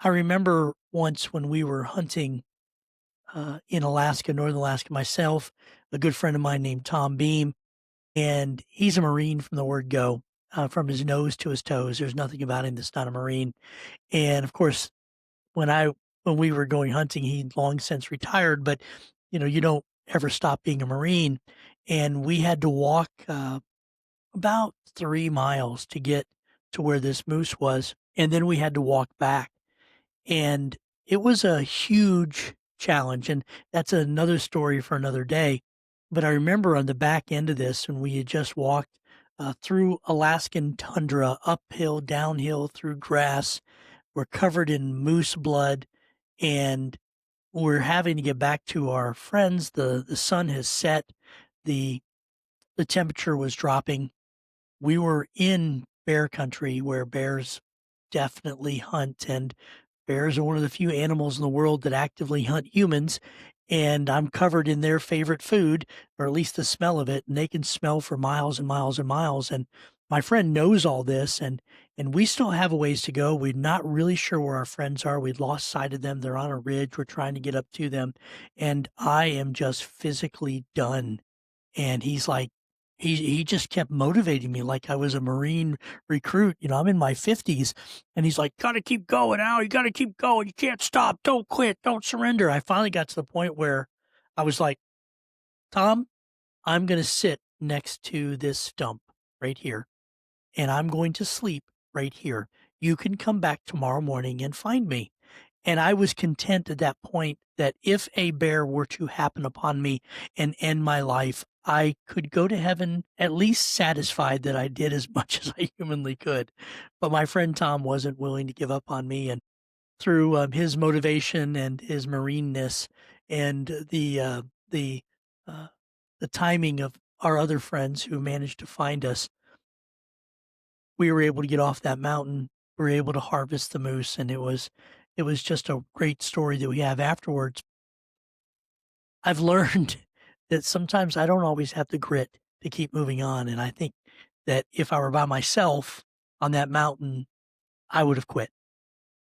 I remember once when we were hunting in Alaska, Northern Alaska, myself, a good friend of mine named Tom Beam, and he's a Marine from the word go, from his nose to his toes. There's nothing about him that's not a Marine. And of course, when I when we were going hunting, he'd long since retired, but you don't ever stop being a Marine. And we had to walk about 3 miles to get to where this moose was, and then we had to walk back. And it was a huge challenge, and that's another story for another day. But I remember on the back end of this, when we had just walked through Alaskan tundra, uphill, downhill, through grass, we're covered in moose blood, and we're having to get back to our friends. The sun has set, the the temperature was dropping. We were in bear country where bears definitely hunt, and bears are one of the few animals in the world that actively hunt humans, and I'm covered in their favorite food, or at least the smell of it, and they can smell for miles and miles and miles. And my friend knows all this, and we still have a ways to go. We're not really sure where our friends are. We'd lost sight of them. They're on a ridge. We're trying to get up to them, and I am just physically done. And he's like, he just kept motivating me like I was a Marine recruit. I'm in my 50s, and he's like, "Gotta keep going, Al. You gotta keep going. You can't stop. Don't quit. Don't surrender." I finally got to the point where I was like, "Tom, I'm gonna sit next to this stump right here, and I'm going to sleep right here. You can come back tomorrow morning and find me." And I was content at that point that if a bear were to happen upon me and end my life, I could go to heaven at least satisfied that I did as much as I humanly could. But my friend Tom wasn't willing to give up on me. And through his motivation and his marineness and the uh, the timing of our other friends who managed to find us, we were able to get off that mountain. We were able to harvest the moose, and it was just a great story that we have afterwards. I've learned that sometimes I don't always have the grit to keep moving on, and I think that if I were by myself on that mountain, I would have quit.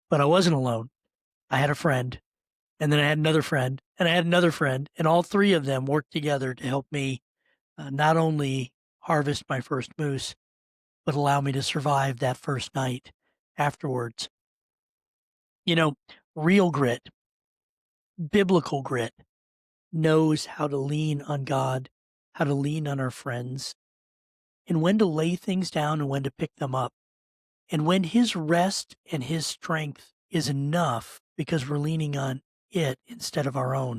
But I wasn't alone. I had a friend, and then I had another friend, and I had another friend, and all three of them worked together to help me not only harvest my first moose, but allow me to survive that first night afterwards. You know, real grit, biblical grit, knows how to lean on God, how to lean on our friends, and when to lay things down and when to pick them up, and when His rest and His strength is enough because we're leaning on it instead of our own.